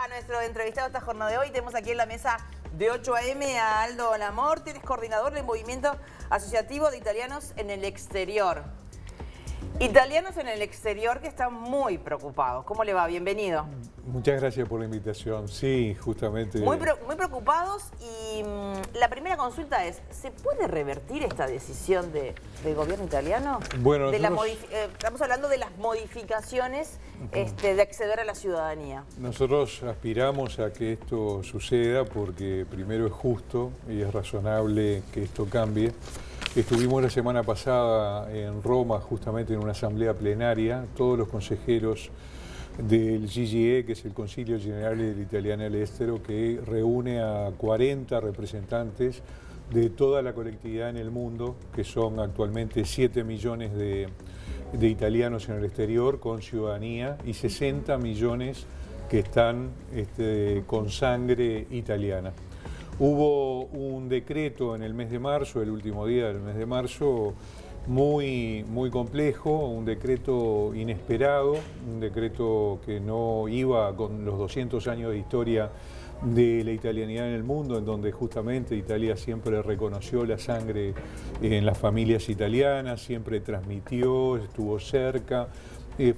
a nuestro entrevistado esta jornada de hoy. Tenemos aquí en la mesa de 8 a.m. a Aldo Lamorte, es coordinador del Movimiento Asociativo de Italianos en el Exterior. Italianos en el exterior que están muy preocupados. ¿Cómo le va? Bienvenido. Muchas gracias por la invitación. Sí, justamente. Muy preocupados y la primera consulta es, ¿se puede revertir esta decisión del gobierno italiano? Bueno, estamos hablando de las modificaciones de acceder a la ciudadanía. Nosotros aspiramos a que esto suceda porque primero es justo y es razonable que esto cambie. Estuvimos la semana pasada en Roma, justamente en una asamblea plenaria, todos los consejeros del CGIE, que es el Consiglio Generale dell'Italiani all'Estero, que reúne a 40 representantes de toda la colectividad en el mundo, que son actualmente 7 millones de italianos en el exterior con ciudadanía y 60 millones que están con sangre italiana. Hubo un decreto en el mes de marzo, el último día del mes de marzo, muy complejo, un decreto inesperado, un decreto que no iba con los 200 años de historia de la italianidad en el mundo, en donde justamente Italia siempre reconoció la sangre en las familias italianas, siempre transmitió, estuvo cerca.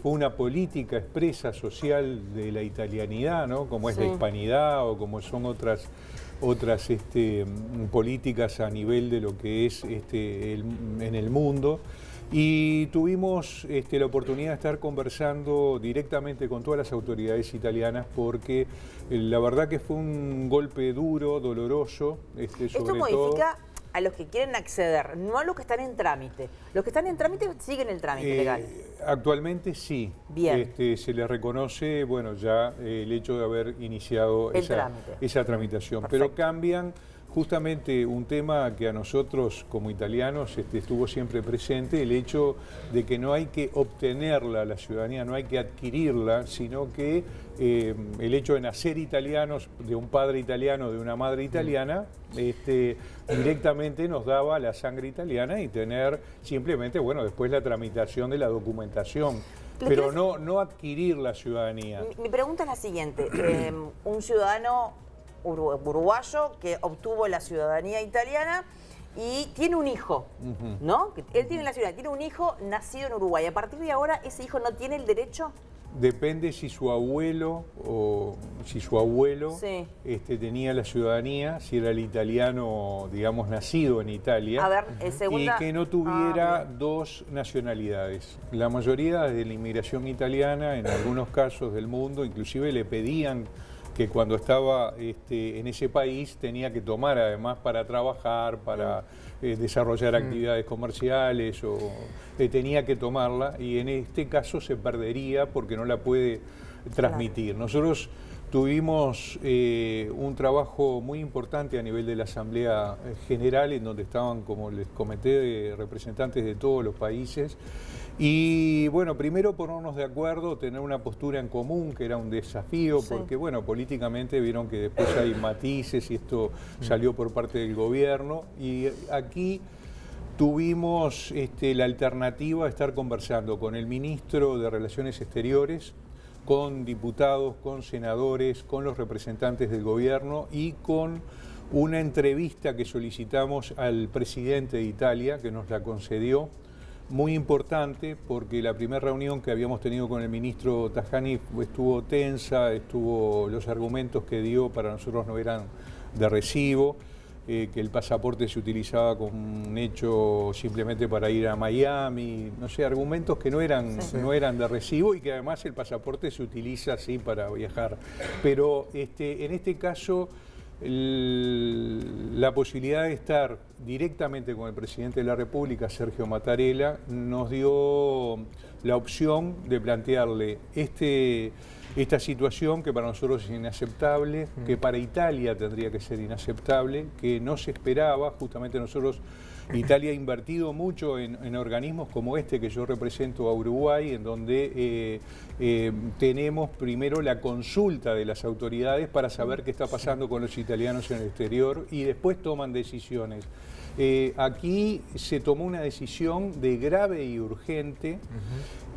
Fue una política expresa social de la italianidad, ¿no? Como es la hispanidad o como son otras políticas a nivel de lo que es en el mundo. Y tuvimos la oportunidad de estar conversando directamente con todas las autoridades italianas porque la verdad que fue un golpe duro, doloroso. Esto modifica a los que quieren acceder, no a los que están en trámite. Los que están en trámite siguen el trámite legal. Actualmente sí. Bien. Se les reconoce, bueno, ya el hecho de haber iniciado esa tramitación. Perfecto. Pero cambian justamente un tema que a nosotros como italianos estuvo siempre presente, el hecho de que no hay que obtenerla, la ciudadanía, no hay que adquirirla, sino que el hecho de nacer italianos, de un padre italiano, de una madre italiana, directamente nos daba la sangre italiana y tener simplemente, bueno, después la tramitación de la documentación, pero no adquirir la ciudadanía. Mi pregunta es la siguiente, un ciudadano uruguayo que obtuvo la ciudadanía italiana y tiene un hijo, ¿no? Él tiene la ciudadanía, tiene un hijo nacido en Uruguay. A partir de ahora, ¿ese hijo no tiene el derecho? Depende si su abuelo tenía la ciudadanía, si era el italiano, digamos, nacido en Italia, a ver, y que no tuviera dos nacionalidades. La mayoría de la inmigración italiana, en algunos casos del mundo, inclusive le pedían que cuando estaba en ese país tenía que tomar además para trabajar, para desarrollar actividades comerciales, o tenía que tomarla, y en este caso se perdería porque no la puede transmitir. Nosotros tuvimos un trabajo muy importante a nivel de la Asamblea General, en donde estaban, como les comenté, representantes de todos los países. Y bueno, primero ponernos de acuerdo, tener una postura en común, que era un desafío, porque bueno, políticamente vieron que después hay matices y esto salió por parte del gobierno. Y aquí tuvimos la alternativa de estar conversando con el ministro de Relaciones Exteriores, con diputados, con senadores, con los representantes del gobierno y con una entrevista que solicitamos al presidente de Italia, que nos la concedió. Muy importante porque la primera reunión que habíamos tenido con el ministro Tajani estuvo tensa, los argumentos que dio para nosotros no eran de recibo, que el pasaporte se utilizaba como un hecho simplemente para ir a Miami, no sé, argumentos que no eran de recibo, y que además el pasaporte se utiliza así para viajar. Pero en este caso la posibilidad de estar directamente con el presidente de la República, Sergio Mattarella, nos dio la opción de plantearle esta situación que para nosotros es inaceptable, que para Italia tendría que ser inaceptable, que no se esperaba. Justamente Italia ha invertido mucho en organismos como este que yo represento a Uruguay, en donde tenemos primero la consulta de las autoridades para saber qué está pasando con los italianos en el exterior y después toman decisiones. Aquí se tomó una decisión de grave y urgente.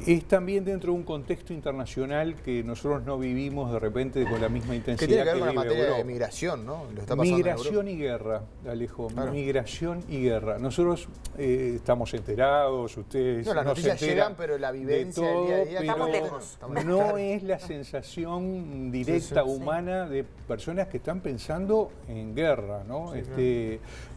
Es también dentro de un contexto internacional que nosotros no vivimos de repente con la misma intensidad que tiene que ver con la vive materia Europa. de migración, ¿no? Lo está pasando Migración y guerra, Alejo. Claro. Migración y guerra. Nosotros estamos enterados, ustedes No, las no noticias se enteran llegan, pero la vivencia de del día a todo, día... Estamos pero lejos. no es la sensación directa, Sí, sí. humana de personas que están pensando en guerra, ¿no?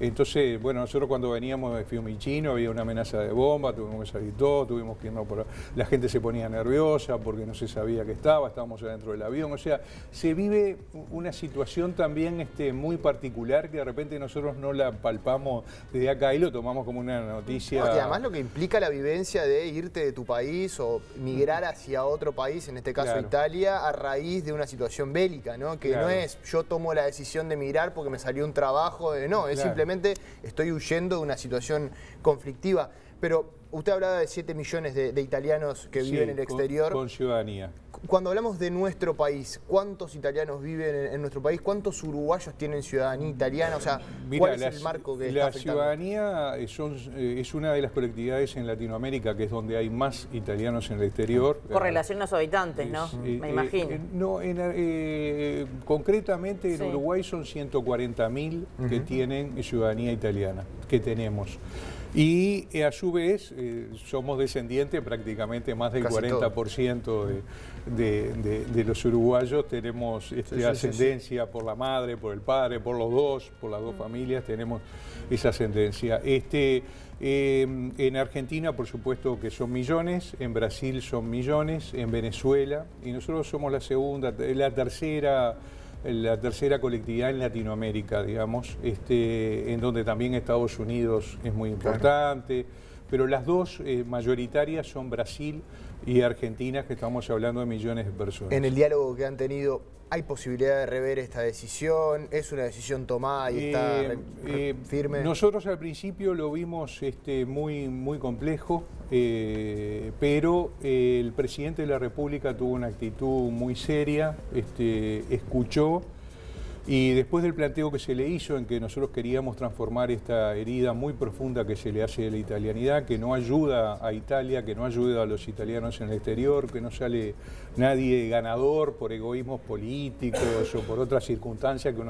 Entonces, bueno, nosotros cuando veníamos de Fiumicino había una amenaza de bomba, tuvimos que salir todos, tuvimos que irnos por... La gente se ponía nerviosa porque no se sabía que estábamos adentro del avión, o sea, se vive una situación también muy particular que de repente nosotros no la palpamos desde acá y lo tomamos como una noticia. No, y además lo que implica la vivencia de irte de tu país o migrar hacia otro país, en este caso Claro. Italia, a raíz de una situación bélica, ¿no? Que Claro. no es yo tomo la decisión de migrar porque me salió un trabajo, no, es Claro. simplemente estoy huyendo de una situación conflictiva. Pero usted hablaba de 7 millones de italianos que Sí, viven en el exterior. con ciudadanía. Cuando hablamos de nuestro país, ¿cuántos italianos viven en nuestro país? ¿Cuántos uruguayos tienen ciudadanía italiana? O sea, ¿cuál es el marco que está la afectando? ciudadanía es una de las colectividades en Latinoamérica que es donde hay más italianos en el exterior. Con relación a los habitantes, ¿no? Me imagino. No, concretamente en Sí. Uruguay son 140.000 que tienen ciudadanía italiana, que tenemos. Y a su vez somos descendientes, prácticamente más del Casi 40% de los uruguayos tenemos sí, ascendencia por la madre, por el padre, por las dos familias tenemos esa ascendencia. En Argentina, por supuesto que son millones, en Brasil son millones, en Venezuela, y nosotros somos la tercera colectividad en Latinoamérica, digamos, en donde también Estados Unidos es muy importante, pero las dos mayoritarias son Brasil y Argentina, que estamos hablando de millones de personas. En el diálogo que han tenido, ¿hay posibilidad de rever esta decisión? ¿Es una decisión tomada y está firme? Nosotros al principio lo vimos muy, muy complejo, pero el presidente de la República tuvo una actitud muy seria, escuchó, y después del planteo que se le hizo en que nosotros queríamos transformar esta herida muy profunda que se le hace de la italianidad, que no ayuda a Italia, que no ayuda a los italianos en el exterior, que no sale nadie ganador por egoísmos políticos o por otras circunstancias que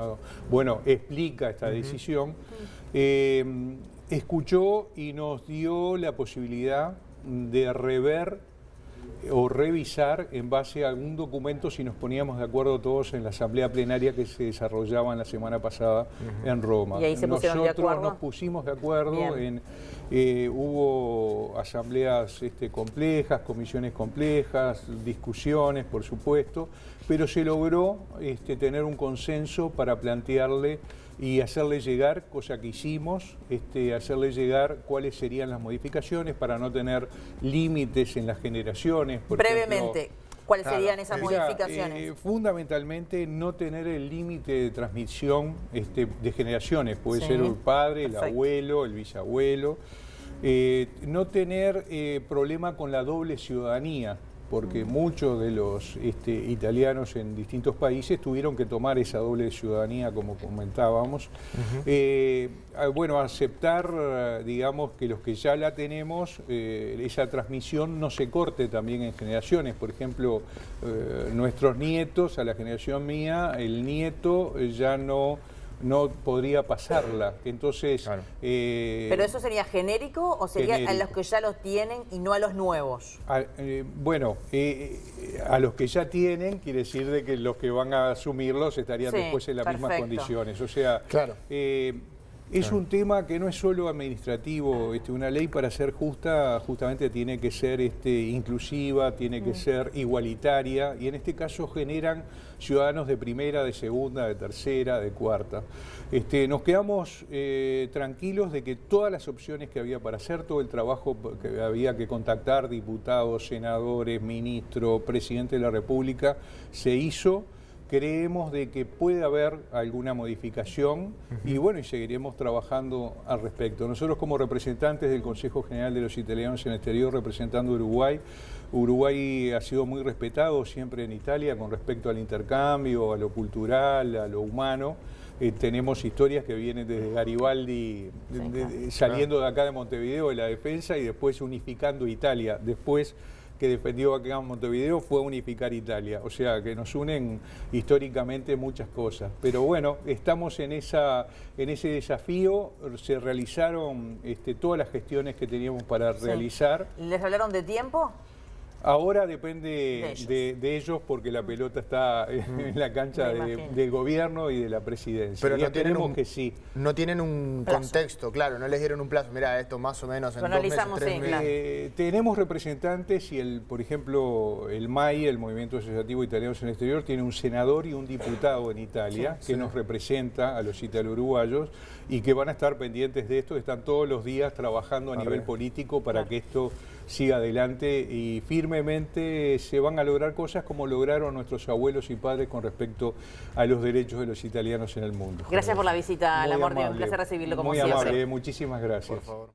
uno, explica esta decisión, escuchó y nos dio la posibilidad de rever o revisar en base a algún documento si nos poníamos de acuerdo todos en la asamblea plenaria que se desarrollaba en la semana pasada en Roma. ¿Y ahí se pusieron de acuerdo? Nosotros nos pusimos de acuerdo, hubo asambleas complejas, comisiones complejas, discusiones, por supuesto, pero se logró tener un consenso para plantearle y hacerle llegar, cosa que hicimos, hacerle llegar cuáles serían las modificaciones para no tener límites en las generaciones. Por Brevemente, ejemplo, ¿cuáles serían esas mira, modificaciones? fundamentalmente no tener el límite de transmisión de generaciones, puede Sí, ser el padre, el perfecto. abuelo, el bisabuelo, no tener problema con la doble ciudadanía, porque muchos de los italianos en distintos países tuvieron que tomar esa doble ciudadanía, como comentábamos. Aceptar, digamos, que los que ya la tenemos, esa transmisión no se corte también en generaciones. Por ejemplo, nuestros nietos, a la generación mía, el nieto ya no podría pasarla. Entonces, Claro. ¿Pero eso sería genérico o sería genérico. a los que ya los tienen y no a los nuevos? a los que ya tienen, quiere decir de que los que van a asumirlos estarían Sí, después en las mismas perfecto. condiciones. O sea, Claro. es un tema que no es solo administrativo. Una ley, para ser justa, justamente tiene que ser inclusiva, tiene que ser igualitaria, y en este caso generan ciudadanos de primera, de segunda, de tercera, de cuarta. Nos quedamos tranquilos de que todas las opciones que había para hacer, todo el trabajo que había que contactar, diputados, senadores, ministro, presidente de la República, se hizo. creemos de que puede haber alguna modificación y bueno, y seguiremos trabajando al respecto. Nosotros como representantes del Consejo General de los Italianos en el Exterior, representando a Uruguay, Uruguay ha sido muy respetado siempre en Italia con respecto al intercambio, a lo cultural, a lo humano. Tenemos historias que vienen desde Garibaldi, saliendo de acá de Montevideo de la defensa y después unificando Italia. Después que defendió acá en Montevideo fue unificar Italia. O sea que nos unen históricamente muchas cosas. Pero bueno, estamos en ese desafío. Se realizaron todas las gestiones que teníamos para realizar. ¿Les hablaron de tiempo? Ahora depende de ellos porque la pelota está en la cancha del gobierno y de la presidencia. Pero no tienen no tienen un contexto, claro, no les dieron un plazo. Mira, esto más o menos en 2 meses, 3 meses. Claro. Tenemos representantes y, por ejemplo, el MAI, el Movimiento Asociativo Italianos en el Exterior, tiene un senador y un diputado en Italia que nos representa a los italo-uruguayos y que van a estar pendientes de esto, están todos los días trabajando a nivel político para que esto siga adelante y firmemente se van a lograr cosas como lograron nuestros abuelos y padres con respecto a los derechos de los italianos en el mundo. Gracias por la visita, Lamorte, un placer recibirlo como siempre. Muy amable, muchísimas gracias. Por favor.